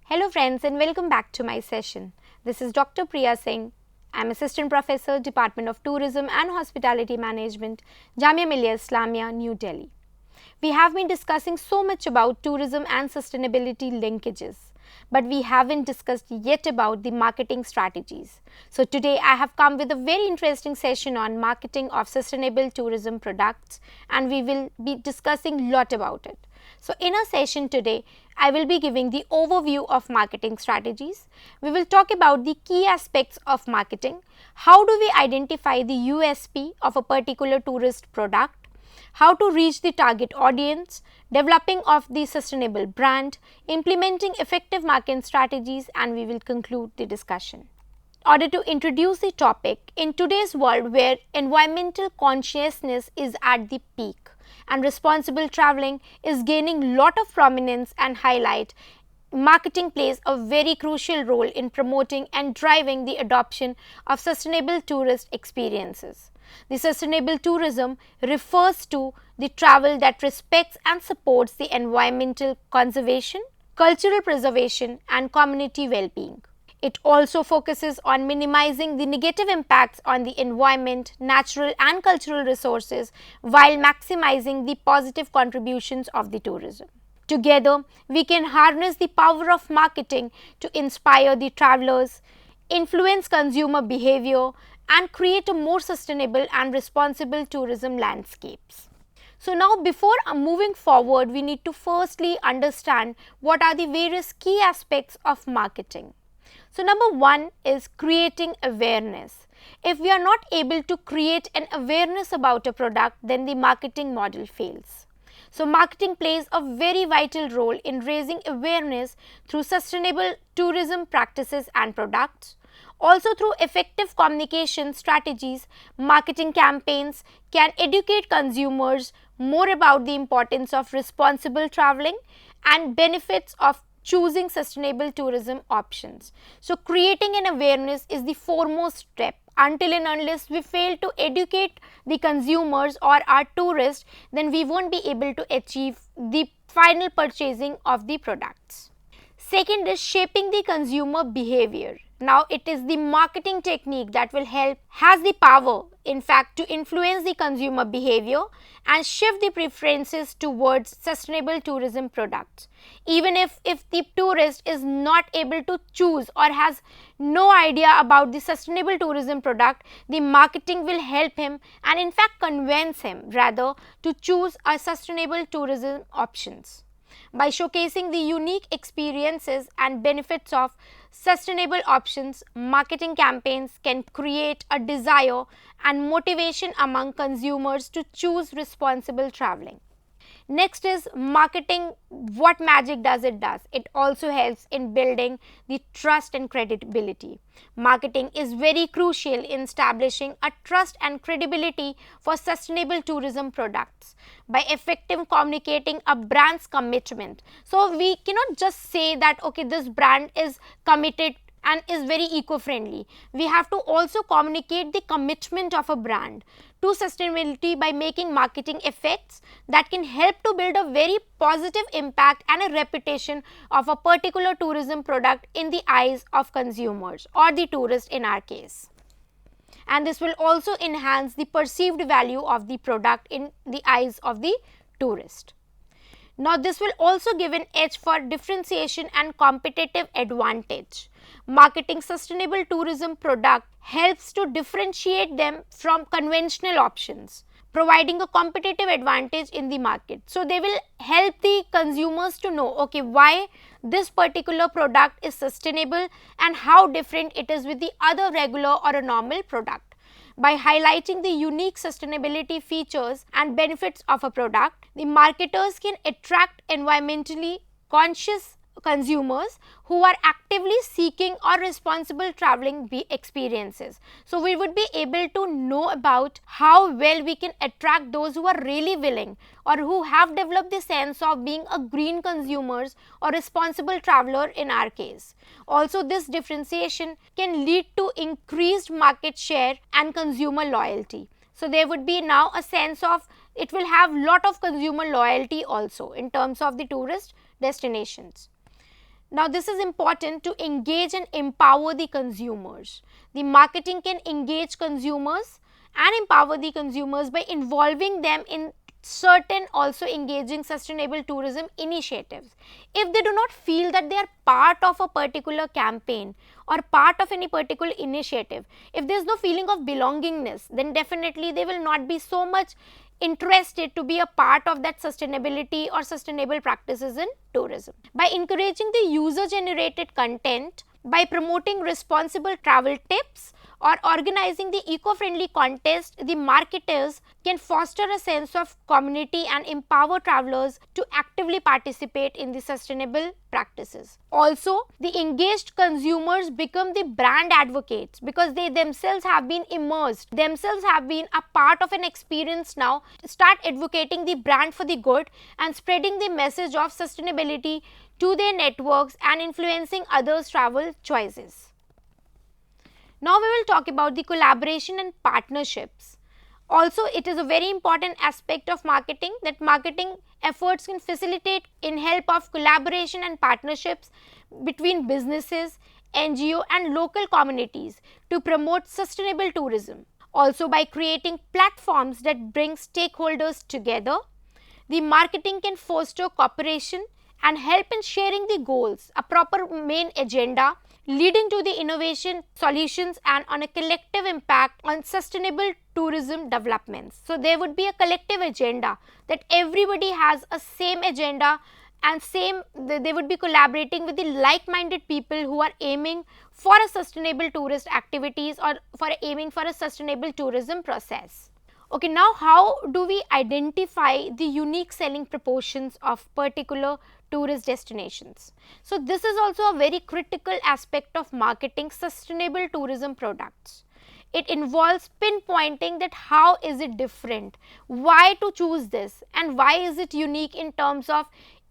Hello friends and welcome back to my session. This is Dr. Priya Singh. I am Assistant Professor, Department of Tourism and Hospitality Management, Jamia Millia Islamia, New Delhi. We have been discussing so much about tourism and sustainability linkages, but we haven't discussed yet about the marketing strategies. So today I have come with a very interesting session on marketing of sustainable tourism products, and we will be discussing a lot about it. So in our session today, I will be giving the overview of marketing strategies. We will talk about the key aspects of marketing. How do we identify the USP of a particular tourist product? How to reach the target audience, developing of the sustainable brand, implementing effective marketing strategies, and we will conclude the discussion. In order to introduce the topic, in today's world where environmental consciousness is at the peak and responsible traveling is gaining lot of prominence and highlight, marketing plays a very crucial role in promoting and driving the adoption of sustainable tourist experiences. The sustainable tourism refers to the travel that respects and supports the environmental conservation, cultural preservation, and community well-being. It also focuses on minimizing the negative impacts on the environment, natural and cultural resources while maximizing the positive contributions of the tourism. Together, we can harness the power of marketing to inspire the travelers, influence consumer behavior, and create a more sustainable and responsible tourism landscapes. So now before moving forward, we need to firstly understand what are the various key aspects of marketing. So number one is creating awareness. If we are not able to create an awareness about a product, then the marketing model fails. So marketing plays a very vital role in raising awareness through sustainable tourism practices and products. Also through effective communication strategies, marketing campaigns can educate consumers more about the importance of responsible traveling and benefits of choosing sustainable tourism options. So creating an awareness is the foremost step. Until and unless we fail to educate the consumers or our tourists, then we won't be able to achieve the final purchasing of the products. Second is shaping the consumer behavior. Now it is the marketing technique that will has the power in fact to influence the consumer behavior and shift the preferences towards sustainable tourism products. Even if the tourist is not able to choose or has no idea about the sustainable tourism product, the marketing will help him and in fact convince him rather to choose a sustainable tourism options. By showcasing the unique experiences and benefits of sustainable options, marketing campaigns can create a desire and motivation among consumers to choose responsible traveling. Next is marketing. What magic does it? It also helps in building the trust and credibility. Marketing is very crucial in establishing a trust and credibility for sustainable tourism products by effective communicating a brand's commitment. So we cannot just say that okay, this brand is committed and is very eco-friendly. We have to also communicate the commitment of a brand to sustainability by making marketing effects that can help to build a very positive impact and a reputation of a particular tourism product in the eyes of consumers or the tourist in our case. And this will also enhance the perceived value of the product in the eyes of the tourist. Now this will also give an edge for differentiation and competitive advantage. Marketing sustainable tourism product helps to differentiate them from conventional options, providing a competitive advantage in the market. So they will help the consumers to know, okay, why this particular product is sustainable and how different it is with the other regular or a normal product. By highlighting the unique sustainability features and benefits of a product, the marketers can attract environmentally conscious consumers who are actively seeking or responsible traveling experiences. So we would be able to know about how well we can attract those who are really willing or who have developed the sense of being a green consumers or responsible traveler in our case. Also, this differentiation can lead to increased market share and consumer loyalty. So there would be now a sense of, it will have lot of consumer loyalty also in terms of the tourist destinations. Now this is important to engage and empower the consumers. The marketing can engage consumers and empower the consumers by involving them in certain also engaging sustainable tourism initiatives. If they do not feel that they are part of a particular campaign or part of any particular initiative, if there is no feeling of belongingness, then definitely they will not be so much interested to be a part of that sustainability or sustainable practices in tourism. By encouraging the user generated content, by promoting responsible travel tips or organizing the eco-friendly contest, the marketers can foster a sense of community and empower travelers to actively participate in the sustainable practices. Also, the engaged consumers become the brand advocates because they themselves have been immersed, themselves have been a part of an experience now, start advocating the brand for the good and spreading the message of sustainability to their networks and influencing others' travel choices. Now we will talk about the collaboration and partnerships. Also, it is a very important aspect of marketing that marketing efforts can facilitate in help of collaboration and partnerships between businesses, NGO and local communities to promote sustainable tourism. Also, by creating platforms that bring stakeholders together, the marketing can foster cooperation and help in sharing the goals, a proper main agenda leading to the innovation solutions and on a collective impact on sustainable tourism developments. So there would be a collective agenda that everybody has a same agenda and they would be collaborating with the like-minded people who are aiming for a sustainable tourist activities or for aiming for a sustainable tourism process. Okay, now how do we identify the unique selling proportions of particular tourist destinations? So this is also a very critical aspect of marketing sustainable tourism products. It involves pinpointing that how is it different, why to choose this and why is it unique in terms of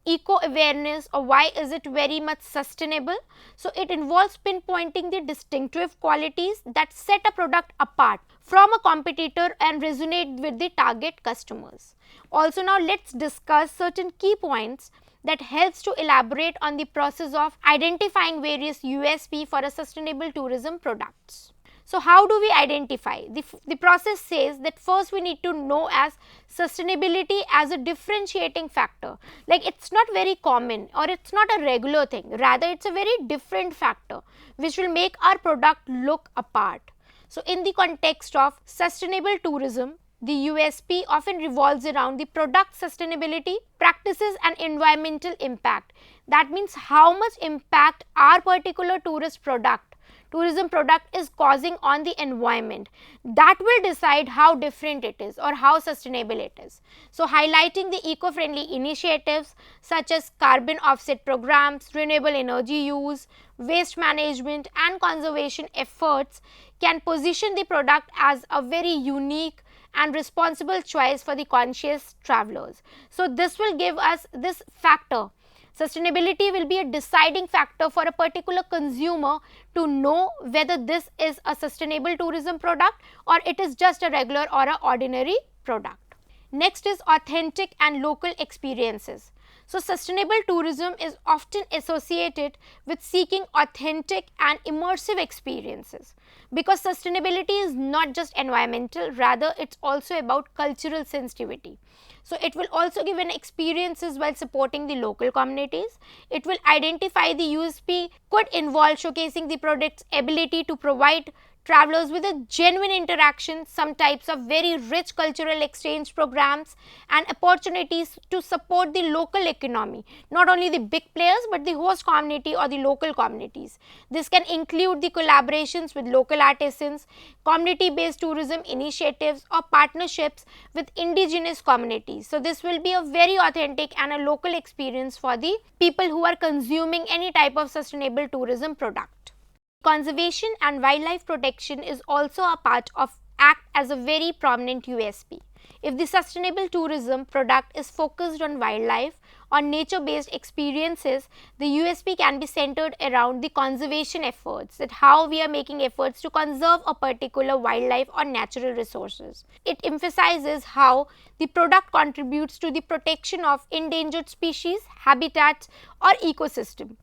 eco awareness or why is it very much sustainable. So it involves pinpointing the distinctive qualities that set a product apart from a competitor and resonate with the target customers. Also, now let's discuss certain key points that helps to elaborate on the process of identifying various USP for a sustainable tourism products. So how do we identify? The process says that first we need to know as sustainability as a differentiating factor. Like it's not very common or it's not a regular thing, rather it's a very different factor which will make our product look apart. So in the context of sustainable tourism, the USP often revolves around the product sustainability, practices and environmental impact. That means how much impact our particular tourism product is causing on the environment. That will decide how different it is or how sustainable it is. So highlighting the eco-friendly initiatives such as carbon offset programs, renewable energy use, waste management and conservation efforts can position the product as a very unique and responsible choice for the conscious travelers. So this will give us this factor. Sustainability will be a deciding factor for a particular consumer to know whether this is a sustainable tourism product or it is just a regular or an ordinary product. Next is authentic and local experiences. So sustainable tourism is often associated with seeking authentic and immersive experiences because sustainability is not just environmental, rather it's also about cultural sensitivity. So it will also give an experiences while supporting the local communities. It will identify the USP could involve showcasing the product's ability to provide travelers with a genuine interaction, some types of very rich cultural exchange programs and opportunities to support the local economy, not only the big players but the host community or the local communities. This can include the collaborations with local artisans, community based tourism initiatives or partnerships with indigenous communities. So this will be a very authentic and a local experience for the people who are consuming any type of sustainable tourism product. Conservation and wildlife protection is also a part of act as a very prominent USP. If the sustainable tourism product is focused on wildlife or nature based experiences, the USP can be centered around the conservation efforts, that how we are making efforts to conserve a particular wildlife or natural resources. It emphasizes how the product contributes to the protection of endangered species, habitats or ecosystem,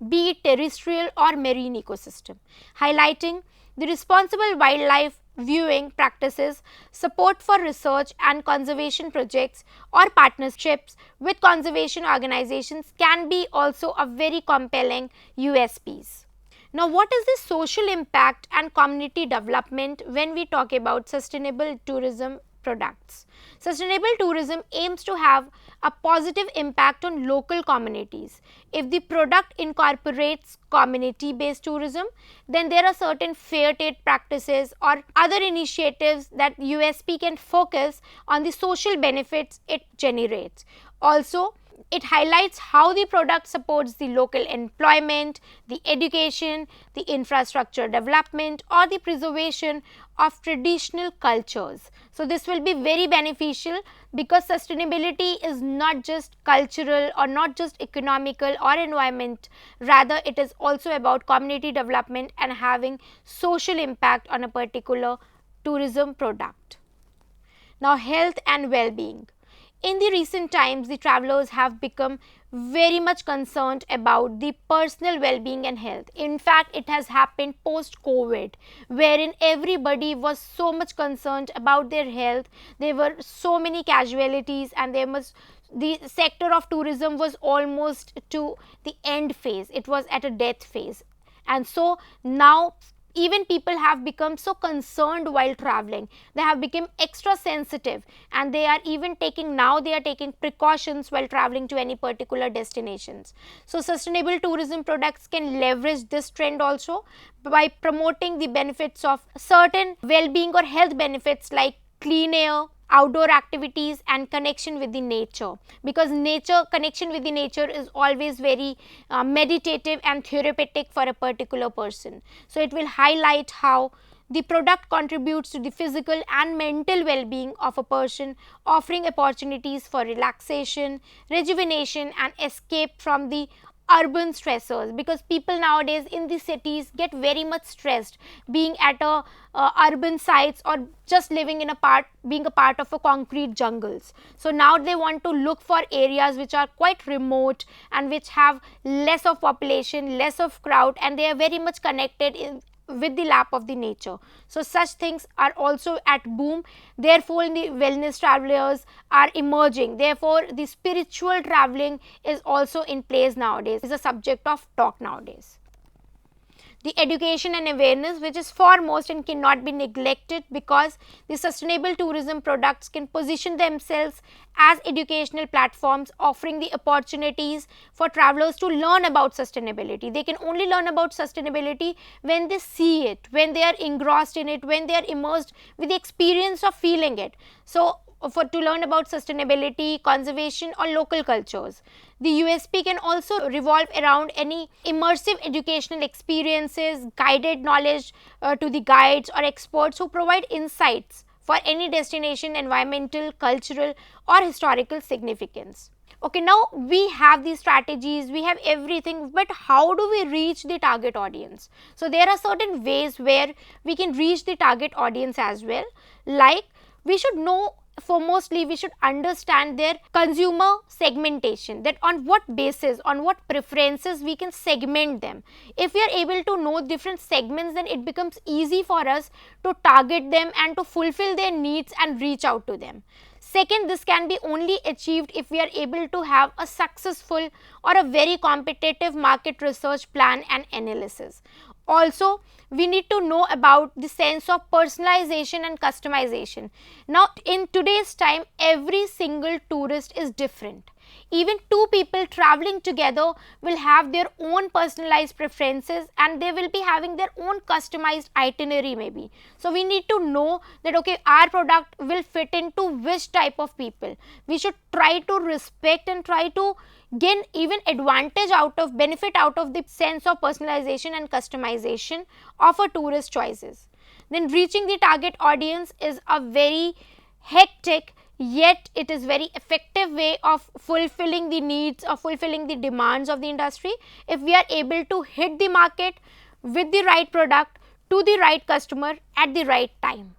be it terrestrial or marine ecosystem, highlighting the responsible wildlife viewing practices, support for research and conservation projects or partnerships with conservation organizations can be also a very compelling USPs. Now, what is the social impact and community development when we talk about sustainable tourism products? Sustainable tourism aims to have a positive impact on local communities. If the product incorporates community based tourism, then there are certain fair trade practices or other initiatives that USP can focus on the social benefits it generates. Also, it highlights how the product supports the local employment, the education, the infrastructure development or the preservation of traditional cultures. So this will be very beneficial because sustainability is not just cultural or not just economical or environment, rather it is also about community development and having social impact on a particular tourism product. Now, health and well-being. In the recent times, the travelers have become very much concerned about the personal well-being and health. In fact, it has happened post-COVID, wherein everybody was so much concerned about their health. There were so many casualties and the sector of tourism was almost to the end phase. It was at a death phase. And so now even people have become so concerned while traveling. They have become extra sensitive and they are taking precautions while traveling to any particular destinations. So sustainable tourism products can leverage this trend also by promoting the benefits of certain well-being or health benefits like clean air, outdoor activities and connection with the nature, because connection with the nature is always very meditative and therapeutic for a particular person. So it will highlight how the product contributes to the physical and mental well-being of a person, offering opportunities for relaxation, rejuvenation and escape from the urban stressors, because people nowadays in the cities get very much stressed being at urban sites or just living in being a part of a concrete jungles. So now they want to look for areas which are quite remote and which have less of population, less of crowd, and they are very much connected with the lap of the nature. So such things are also at boom. Therefore, the wellness travelers are emerging. Therefore, the spiritual traveling is also in place nowadays. It's a subject of talk nowadays. The education and awareness, which is foremost and cannot be neglected, because the sustainable tourism products can position themselves as educational platforms, offering the opportunities for travelers to learn about sustainability. They can only learn about sustainability when they see it, when they are engrossed in it, when they are immersed with the experience of feeling it. So to learn about sustainability, conservation or local cultures. The USP can also revolve around any immersive educational experiences, guided knowledge to the guides or experts who provide insights for any destination, environmental, cultural or historical significance. Okay, now we have these strategies, we have everything, but how do we reach the target audience? So there are certain ways where we can reach the target audience as well, like we should know, foremostly we should understand their consumer segmentation, that on what basis, on what preferences we can segment them. If we are able to know different segments, then it becomes easy for us to target them and to fulfill their needs and reach out to them. Second, this can be only achieved if we are able to have a successful or a very competitive market research plan and analysis. Also, we need to know about the sense of personalization and customization. Now, in today's time, every single tourist is different. Even two people traveling together will have their own personalized preferences, and they will be having their own customized itinerary maybe. So we need to know that okay, our product will fit into which type of people. We should try to respect and try to gain even advantage out of, benefit out of the sense of personalization and customization of a tourist choices. Then reaching the target audience is a very hectic, yet it is very effective way of fulfilling the needs or fulfilling the demands of the industry if we are able to hit the market with the right product to the right customer at the right time.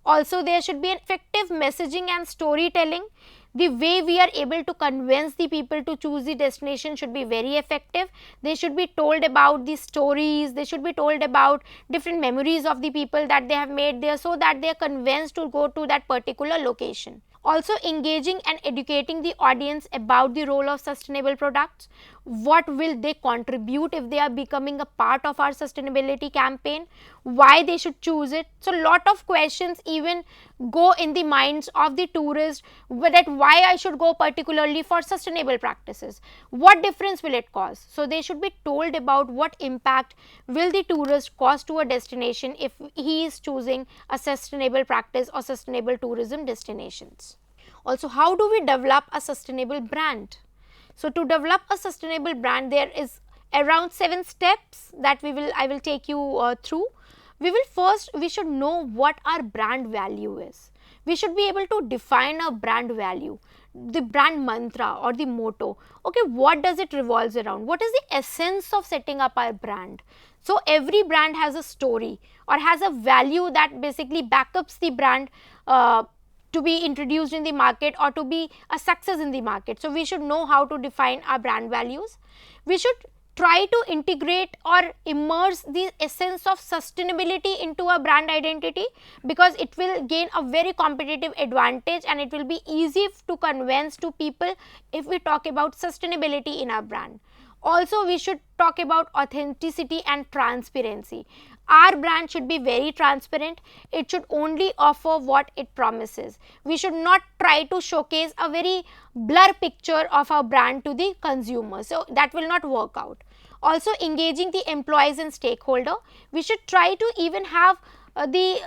Also, there should be an effective messaging and storytelling. The way we are able to convince the people to choose the destination should be very effective. They should be told about the stories, they should be told about different memories of the people that they have made there, so that they are convinced to go to that particular location. Also, engaging and educating the audience about the role of sustainable products. What will they contribute if they are becoming a part of our sustainability campaign? Why they should choose it? So, lot of questions even go in the minds of the tourist, that why I should go particularly for sustainable practices. What difference will it cause? So, they should be told about what impact will the tourist cause to a destination if he is choosing a sustainable practice or sustainable tourism destinations. Also, how do we develop a sustainable brand? So, to develop a sustainable brand, there is around 7 steps that I will take you through. We should know what our brand value is. We should be able to define our brand value, the brand mantra or the motto. Okay, what does it revolves around? What is the essence of setting up our brand? So, every brand has a story or has a value that basically backups the brand to be introduced in the market or to be a success in the market. So, we should know how to define our brand values. We should try to integrate or immerse the essence of sustainability into our brand identity, because it will gain a very competitive advantage and it will be easy to convince to people if we talk about sustainability in our brand. Also, we should talk about authenticity and transparency. Our brand should be very transparent. It should only offer what it promises. We should not try to showcase a very blur picture of our brand to the consumer. So, that will not work out. Also, engaging the employees and stakeholder. We should try to even have the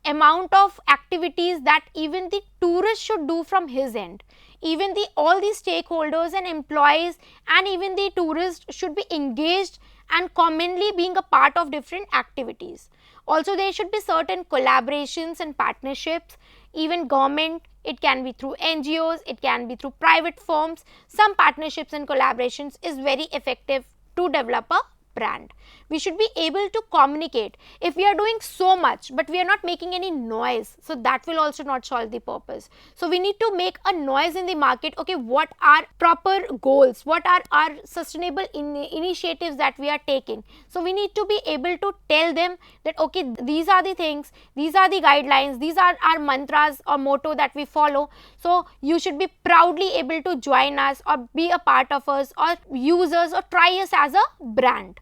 amount of activities that even the tourist should do from his end. Even all the stakeholders and employees and even the tourists should be engaged and commonly being a part of different activities. Also, there should be certain collaborations and partnerships, even government, it can be through NGOs, it can be through private firms. Some partnerships and collaborations is very effective to develop a brand. We should be able to communicate. If we are doing so much but we are not making any noise, so that will also not solve the purpose. So, we need to make a noise in the market. Okay, what are proper goals, what are our sustainable initiatives that we are taking. So, we need to be able to tell them that okay, these are the things, these are the guidelines, these are our mantras or motto that we follow. So, you should be proudly able to join us or be a part of us or use us or try us as a brand.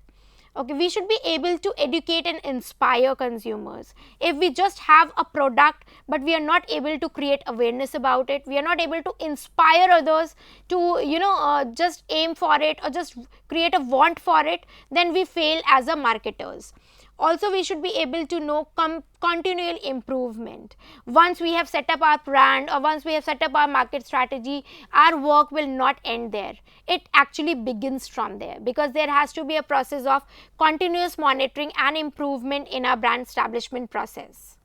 Okay, we should be able to educate and inspire consumers. If we just have a product but we are not able to create awareness about it, we are not able to inspire others to just aim for it or just create a want for it, then we fail as a marketers. Also, we should be able to know continual improvement. Once we have set up our brand or once we have set up our market strategy, our work will not end there. It actually begins from there, because there has to be a process of continuous monitoring and improvement in our brand establishment process.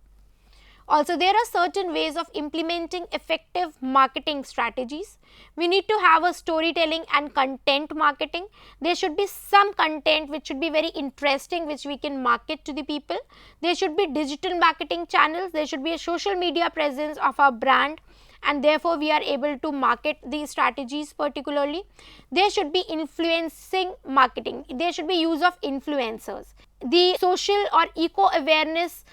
Also, there are certain ways of implementing effective marketing strategies. We need to have a storytelling and content marketing. There should be some content which should be very interesting, which we can market to the people. There should be digital marketing channels. There should be a social media presence of our brand, and therefore we are able to market these strategies particularly. There should be influencing marketing. There should be use of influencers. The social or eco awareness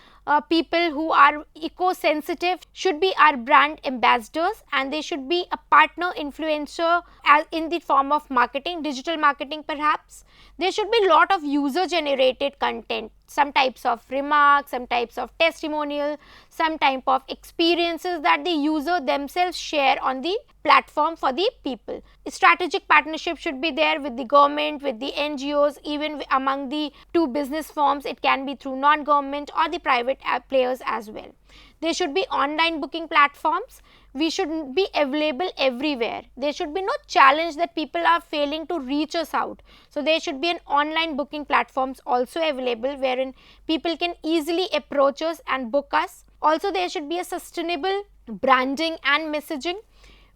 people who are eco-sensitive should be our brand ambassadors, and they should be a partner influencer as in the form of marketing, digital marketing perhaps. There should be a lot of user generated content, some types of remarks, some types of testimonial, some type of experiences that the user themselves share on the platform for the people. Strategic partnership should be there with the government, with the NGOs, even among the two business firms. It can be through non-government or the private players as well. There should be online booking platforms. We should be available everywhere. There should be no challenge that people are failing to reach us out. So there should be an online booking platforms also available wherein people can easily approach us and book us. Also there should be a sustainable branding and messaging.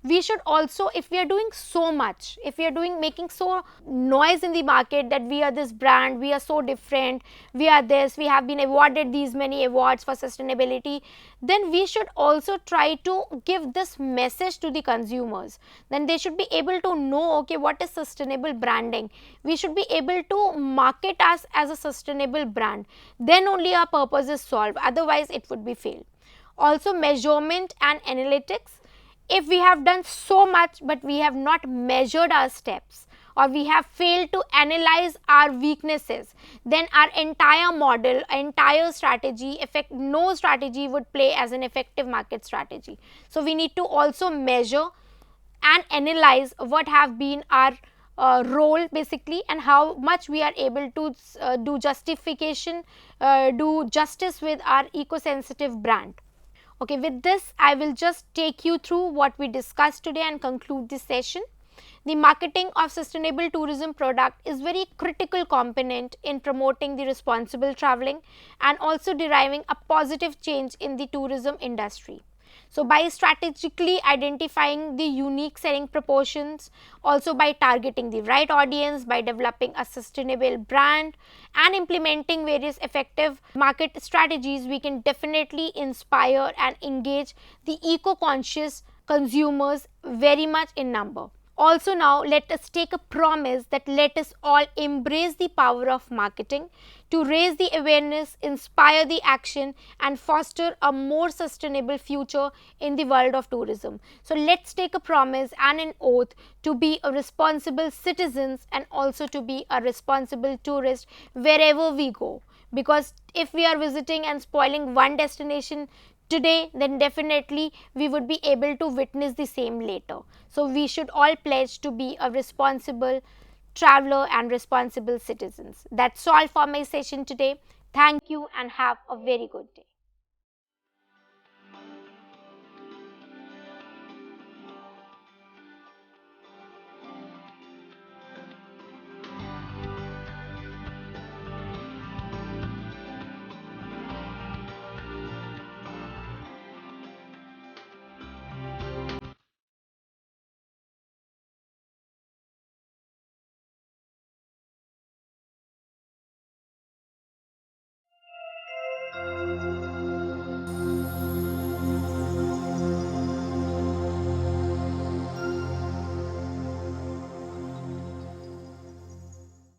We should also, if we are doing so much, if we are doing making so noise in the market that we are this brand, we are so different, we are this, we have been awarded these many awards for sustainability, then we should also try to give this message to the consumers. Then they should be able to know, okay, what is sustainable branding. We should be able to market us as a sustainable brand. Then only our purpose is solved, otherwise it would be failed. Also measurement and analytics. If we have done so much but we have not measured our steps, or we have failed to analyze our weaknesses, then our entire model, entire strategy, no strategy would play as an effective market strategy. So we need to also measure and analyze what have been our role basically, and how much we are able to do justification, do justice with our eco-sensitive brand. Okay, with this I will just take you through what we discussed today and conclude this session. The marketing of sustainable tourism product is very critical component in promoting the responsible traveling and also deriving a positive change in the tourism industry. So by strategically identifying the unique selling proportions, also by targeting the right audience, by developing a sustainable brand and implementing various effective market strategies, we can definitely inspire and engage the eco-conscious consumers very much in number. Also now let us take a promise that let us all embrace the power of marketing to raise the awareness, inspire the action and foster a more sustainable future in the world of tourism. So let's take a promise and an oath to be a responsible citizens and also to be a responsible tourist wherever we go. Because if we are visiting and spoiling one destination today, then definitely we would be able to witness the same later. So we should all pledge to be a responsible traveler and responsible citizens. That's all for my session today. Thank you and have a very good day.